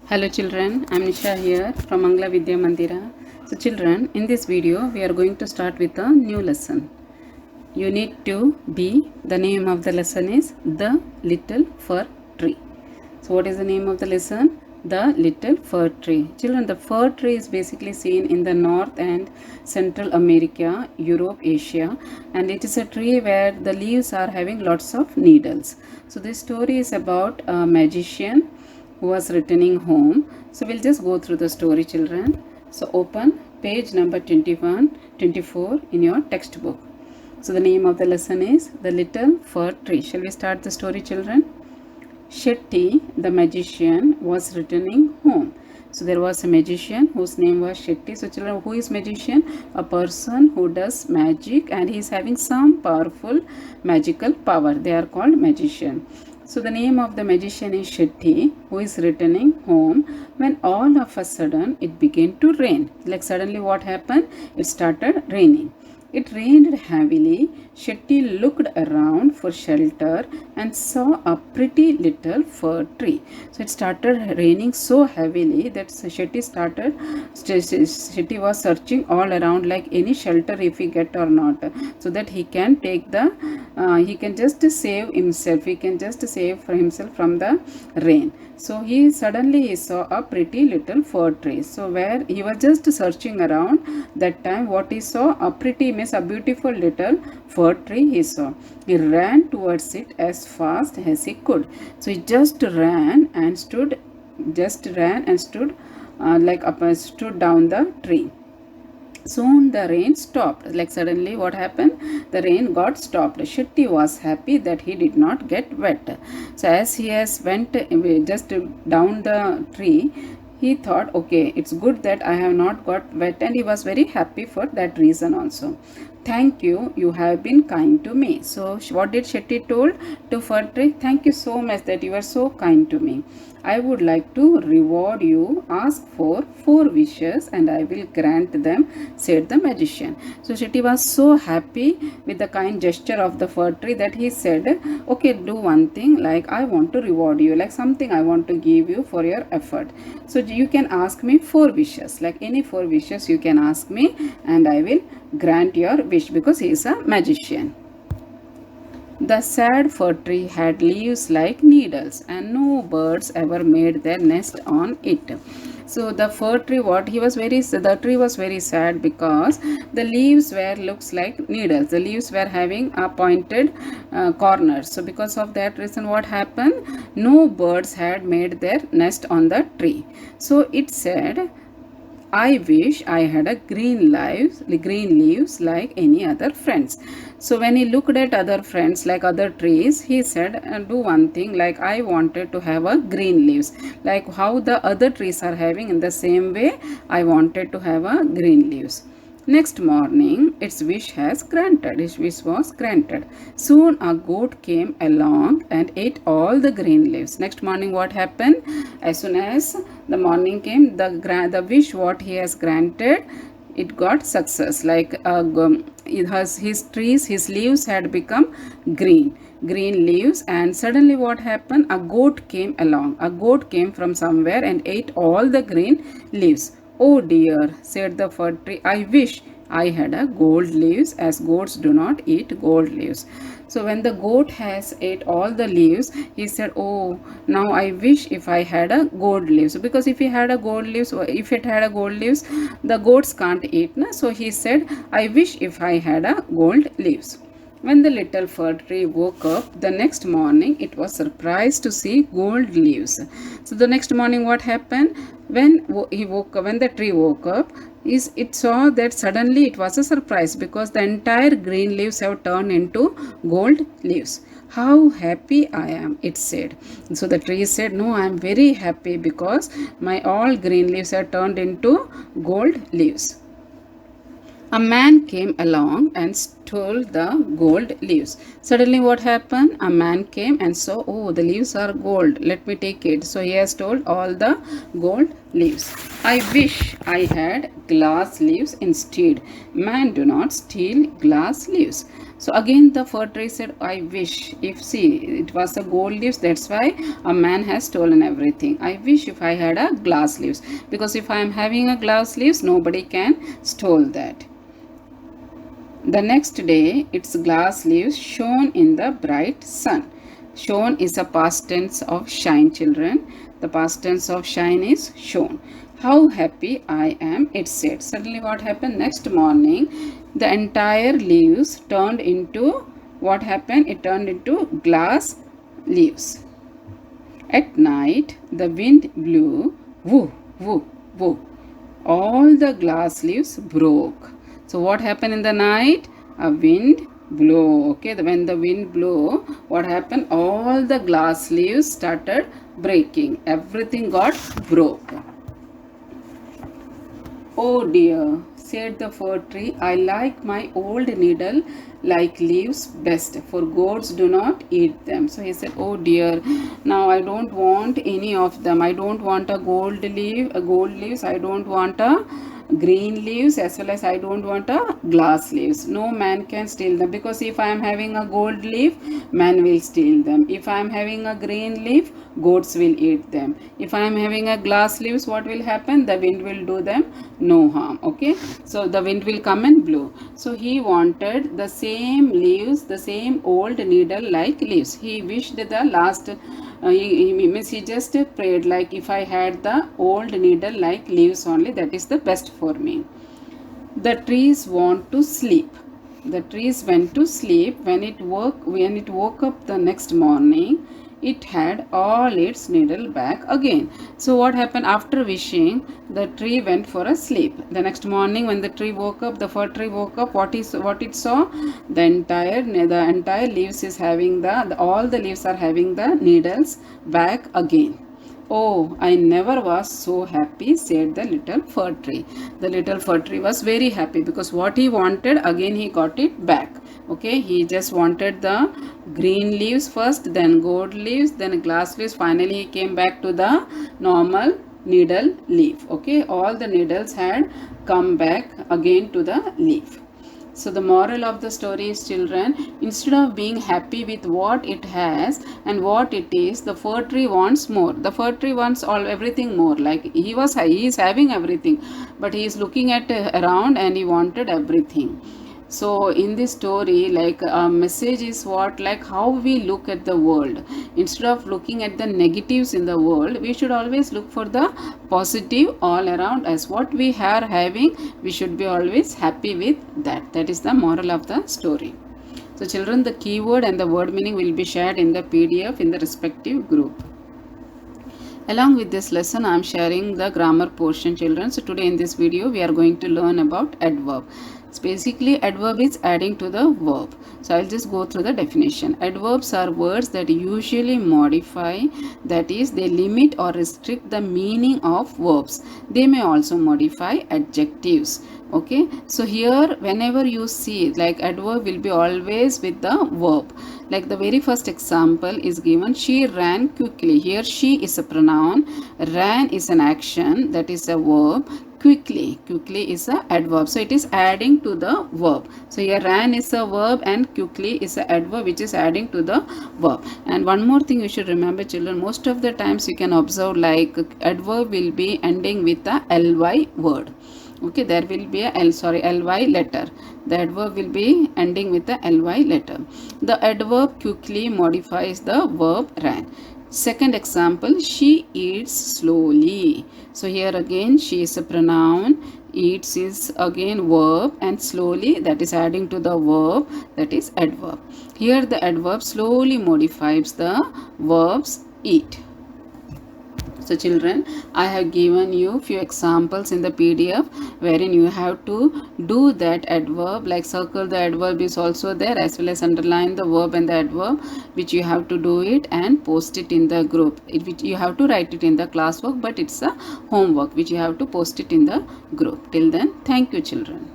Hello children, I am Nisha here from Angla Vidya Mandira. So children, in this video we are going to start with a new lesson. Unit 2B, the name of the lesson is The Little Fir Tree. So what is the name of the lesson? The Little Fir Tree. Children, the fir tree is basically seen in the North and Central America, Europe, Asia, and it is a tree where the leaves are having lots of needles. So this story is about a magician who was returning home. So we'll just go through the story, children. So open page number 21, 24 in your textbook. So the name of the lesson is The Little Fir Tree. Shall we start the story, children? Shetty, the magician, was returning home. So there was a magician whose name was Shetty. So children, who is magician? A person who does magic and he is having some powerful magical power. They are called magician. So the name of the magician is Shetty, who is returning home when all of a sudden it began to rain. Like suddenly what happened? It started raining. It rained heavily. Shetty looked around for shelter and saw a pretty little fir tree. So it started raining so heavily that Shetty was searching all around like any shelter if he get or not, so that he can take the he can just save himself. He can just save for himself from the rain. So he suddenly saw a pretty little fir tree. So where he was just searching around, that time what he saw, a pretty means a beautiful little fir tree he saw. He ran towards it as fast as he could. So he just ran and stood stood down the tree. Soon the rain stopped. Like suddenly what happened? The rain got stopped. Shetty was happy that he did not get wet. So as he has went just down the tree, he thought, okay, it's good that I have not got wet, and he was very happy for that reason also. Thank you, you have been kind to me. So what did Shetty told to fir tree? Thank you so much that you are so kind to me. I would like to reward you. Ask for 4 wishes and I will grant them, said the magician. So Shetty was so happy with the kind gesture of the fir tree that he said, okay, do one thing, like I want to reward you, like something I want to give you for your effort. So you can ask me 4 wishes, like any 4 wishes you can ask me and I will grant your wish, because he is a magician. The sad fir tree had leaves like needles and no birds ever made their nest on it. So the fir tree, the tree was very sad because the leaves looks like needles. The leaves were having a pointed corners. So because of that reason, what happened? No birds had made their nest on the tree. So it said, I wish I had a green leaves like any other friends. So when he looked at other friends like other trees, he said, do one thing, like I wanted to have a green leaves. Like how the other trees are having, in the same way, I wanted to have a green leaves. Next morning, its wish was granted. Soon a goat came along and ate all the green leaves. Next morning, what happened? As soon as the morning came, the wish what he has granted, it got success. Like his leaves had become green leaves, and suddenly what happened? A goat came along. A goat came from somewhere and ate all the green leaves. Oh dear, said the fir tree, I wish I had a gold leaves, as goats do not eat gold leaves. So when the goat has ate all the leaves, he said, oh, now I wish if I had a gold leaves. Because if it had a gold leaves, the goats can't eat. So he said, I wish if I had a gold leaves. When the little fir tree woke up the next morning, it was surprised to see gold leaves. So the next morning, what happened? When the tree woke up, it saw that suddenly it was a surprise, because the entire green leaves have turned into gold leaves. How happy I am, it said. So the tree said, no, I am very happy because my all green leaves have turned into gold leaves. A man came along and stole the gold leaves. Suddenly what happened? A man came and saw, oh, the leaves are gold. Let me take it. So he has stole all the gold leaves. I wish I had glass leaves instead. Man, do not steal glass leaves. So again the fir tree said, I wish, if see, it was a gold leaves, that's why a man has stolen everything. I wish if I had a glass leaves, because if I am having a glass leaves, nobody can stole that. The next day, its glass leaves shone in the bright sun. Shone is a past tense of shine, children. The past tense of shine is shone. How happy I am, it said. Suddenly what happened? Next morning, the entire leaves turned into, what happened? It turned into glass leaves. At night, the wind blew, woo, woo, woo. All the glass leaves broke. So what happened in the night? A wind blew. Okay, when the wind blew, what happened? All the glass leaves started breaking. Everything got broke. Oh dear, said the fir tree, I like my old needle like leaves best, for goats do not eat them. So he said, oh dear, now I don't want any of them. I don't want a gold leaves. I don't want a green leaves, as well as I don't want a glass leaves. No man can steal them, because if I am having a gold leaf, man will steal them. If I am having a green leaf, goats will eat them. If I am having a glass leaves, what will happen? The wind will do them no harm. Okay, so the wind will come and blow. So he wanted the same leaves, the same old needle like leaves. He wished the last he just prayed like, if I had the old needle like leaves only, that is the best for me. The trees want to sleep. The trees went to sleep. When it woke up the next morning, it had all its needle back again. So what happened? After wishing, the tree went for a sleep. The next morning when the tree woke up, the fir tree woke up, what it saw? The entire leaves is having all the leaves are having the needles back again. Oh, I never was so happy, said the little fir tree. The little fir tree was very happy, because what he wanted, again he got it back. Okay, he just wanted the green leaves first, then gold leaves, then glass leaves. Finally, he came back to the normal needle leaf. Okay, all the needles had come back again to the leaf. So the moral of the story is, children, instead of being happy with what it has and what it is, the fir tree wants more. The fir tree wants everything more. Like he is having everything, but he is looking at around and he wanted everything. So in this story, like a message is what, like how we look at the world. Instead of looking at the negatives in the world, we should always look for the positive all around us. What we are having, we should be always happy with that. That is the moral of the story. So children, the keyword and the word meaning will be shared in the PDF in the respective group. Along with this lesson, I am sharing the grammar portion, children. So today in this video, we are going to learn about adverb. So basically, adverb is adding to the verb. So I'll just go through the definition. Adverbs are words that usually modify, that is, they limit or restrict the meaning of verbs. They may also modify adjectives. Okay, so here whenever you see, like adverb will be always with the verb. Like the very first example is given, she ran quickly. Here she is a pronoun, ran is an action, that is a verb. Quickly is a adverb, so it is adding to the verb. So here ran is a verb and quickly is a adverb which is adding to the verb. And one more thing you should remember, children, most of the times you can observe like adverb will be ending with a ly word. Okay, there will be a ly letter. The adverb will be ending with the ly letter. The adverb quickly modifies the verb ran. Second example, she eats slowly. So here again she is a pronoun, eats is again verb, and slowly, that is adding to the verb, that is adverb. Here the adverb slowly modifies the verbs eat. So children, I have given you few examples in the PDF wherein you have to do that adverb, like circle the adverb is also there, as well as underline the verb and the adverb, which you have to do it and post it in the group. Which you have to write it in the classwork, but it's a homework which you have to post it in the group. Till then, thank you children.